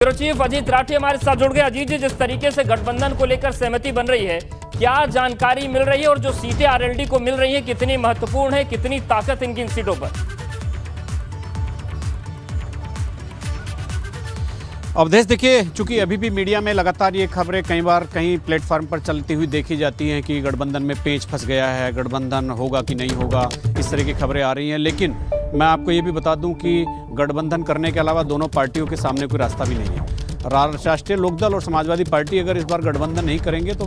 Bureau chief Ajit Rathi हमारे साथ जुड़ गए। अजीत जी, जिस तरीके से गठबंधन को लेकर सहमति बन रही है, क्या जानकारी मिल रही है और जो सीटें आरएलडी को मिल रही है कितनी महत्वपूर्ण है, कितनी ताकत इनकी इन सीटों पर? अवधेश, देखिए, चूंकि अभी भी मीडिया में लगातार ये खबरें कई बार कहीं प्लेटफॉर्म पर चलती हुई देखी जाती हैं कि गठबंधन में पेंच फंस गया है, गठबंधन होगा कि नहीं होगा, इस तरह की खबरें आ रही हैं। लेकिन मैं आपको ये भी बता दूं कि गठबंधन करने के अलावा दोनों पार्टियों के सामने कोई रास्ता भी नहीं है। राष्ट्रीय लोकदल और समाजवादी पार्टी अगर इस बार गठबंधन नहीं करेंगे तो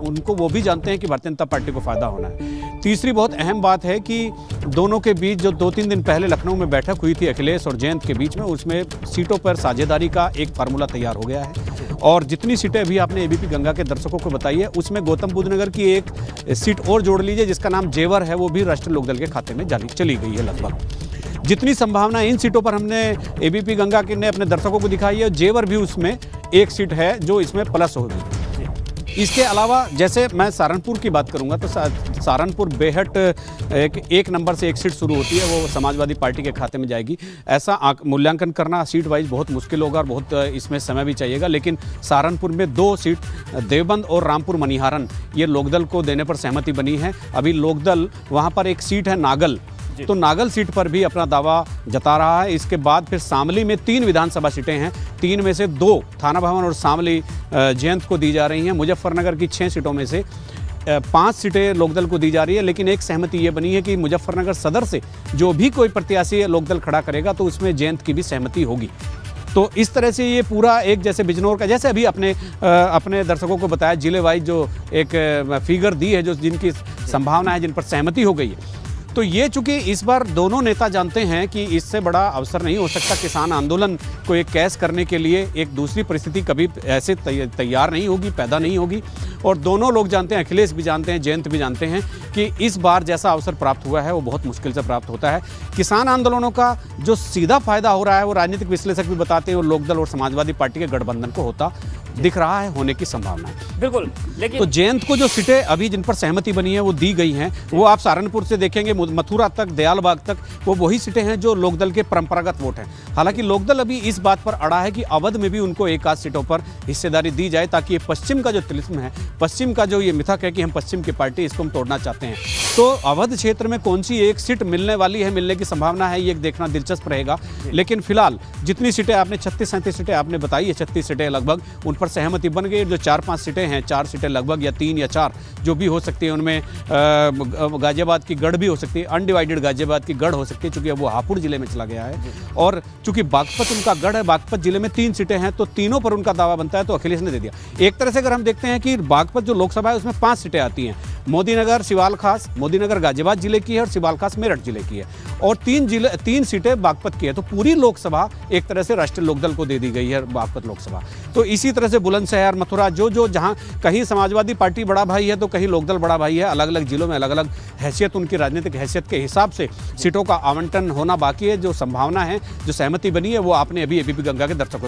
उनको वो भी जानते हैं कि भारतीय जनता पार्टी को फायदा होना है। तीसरी बहुत अहम बात है कि दोनों के बीच जो 2-3 दिन पहले लखनऊ में बैठक हुई थी अखिलेश और जयंत के बीच में, उसमें सीटों पर साझेदारी का एक फार्मूला तैयार हो गया है। और जितनी सीटें अभी आपने एबीपी गंगा के दर्शकों को बताई है, उसमें गौतम बुद्ध नगर की एक सीट और जोड़ लीजिए जिसका नाम जेवर है, वो भी राष्ट्रीय लोकदल के खाते में चली गई है। लगभग जितनी संभावना इन सीटों पर हमने एबीपी गंगा के ने अपने दर्शकों को दिखाई है, जेवर भी उसमें एक सीट है जो इसमें प्लस होगी। इसके अलावा जैसे मैं सहारनपुर की बात करूंगा तो सहारनपुर बेहट एक नंबर से एक सीट शुरू होती है, वो समाजवादी पार्टी के खाते में जाएगी। ऐसा मूल्यांकन करना सीट वाइज बहुत मुश्किल होगा और बहुत इसमें समय भी चाहिएगा। लेकिन सहारनपुर में 2 सीट देवबंद और रामपुर मनिहारन ये लोकदल को देने पर सहमति बनी है। अभी लोकदल वहाँ पर एक सीट है नागल, तो नागल सीट पर भी अपना दावा जता रहा है। इसके बाद फिर शामली में 3 विधानसभा सीटें हैं, 3 में से 2 थाना भवन और शामली जयंत को दी जा रही हैं। मुजफ्फरनगर की 6 सीटों में से 5 सीटें लोकदल को दी जा रही है। लेकिन एक सहमति ये बनी है कि मुजफ्फरनगर सदर से जो भी कोई प्रत्याशी लोकदल खड़ा करेगा तो उसमें जयंत की भी सहमति होगी। तो इस तरह से ये पूरा एक जैसे बिजनौर का, जैसे अभी अपने दर्शकों को बताया जिले वाइज जो एक फिगर दी है, जो जिनकी संभावना है, जिन पर सहमति हो गई है, तो ये चूंकि इस बार दोनों नेता जानते हैं कि इससे बड़ा अवसर नहीं हो सकता। किसान आंदोलन को एक कैश करने के लिए एक दूसरी परिस्थिति कभी ऐसे तैयार नहीं होगी, पैदा नहीं होगी। और दोनों लोग जानते हैं, अखिलेश भी जानते हैं, जयंत भी जानते हैं कि इस बार जैसा अवसर प्राप्त हुआ है वो बहुत मुश्किल से प्राप्त होता है। किसान आंदोलनों का जो सीधा फायदा हो रहा है वो राजनीतिक विश्लेषक भी बताते हैं, वो लोकदल और समाजवादी पार्टी के गठबंधन को होता दिख रहा है, होने की संभावना है। बिल्कुल। लेकिन तो जयंत को जो सीटें अभी जिन पर सहमति बनी है वो दी गई हैं, वो आप सहारनपुर से देखेंगे मथुरा तक, दयालबाग तक, वो वही सीटें हैं जो लोकदल के परंपरागत वोट हैं। हालांकि लोकदल अभी इस बात पर अड़ा है कि अवध में भी उनको एक आध सीटों पर हिस्सेदारी दी जाए, ताकि ये पश्चिम का जो तिलिस्म है, पश्चिम का जो ये मिथक है कि हम पश्चिम की पार्टी, इसको हम तोड़ना चाहते हैं। तो अवध क्षेत्र में कौन सी एक सीट मिलने वाली है, मिलने की संभावना है, ये देखना दिलचस्प रहेगा। लेकिन फिलहाल जितनी सीटें आपने 36-37 सीटें आपने बताई है, 36 सीटें लगभग, उन पर सहमति बन गई। जो 4-5 सीटें हैं, 4 सीटें लगभग, या 3 या 4 जो भी हो सकती है, उनमें गाजियाबाद की गढ़ भी हो सकती है, अनडिवाइडेड गाजियाबाद की गढ़ हो सकती है, चूंकि अब वो हापुड़ जिले में चला गया है। और चूंकि बागपत उनका गढ़ है, बागपत जिले में 3 सीटें हैं, तो तीनों पर उनका दावा बनता है, तो अखिलेश ने दे दिया। एक तरह से अगर हम देखते हैं कि बागपत जो लोकसभा है उसमें 5 सीटें आती हैं, मोदीनगर सिवाल खास, मोदीनगर गाजियाबाद जिले की है और सिवाल खास मेरठ जिले की है, और 3 सीटें बागपत की है। तो पूरी लोकसभा एक तरह से राष्ट्रीय लोकदल को दे दी गई है, बागपत लोकसभा। तो इसी तरह से बुलंदशहर, मथुरा, जो जहां कहीं समाजवादी पार्टी बड़ा भाई है तो कहीं लोकदल बड़ा भाई है, अलग अलग जिलों में अलग अलग हैसियत, उनकी राजनीतिक हैसियत के हिसाब से सीटों का आवंटन होना बाकी है। जो संभावना है, जो सहमति बनी है, वो आपने अभी एबीपी गंगा के दर्शकों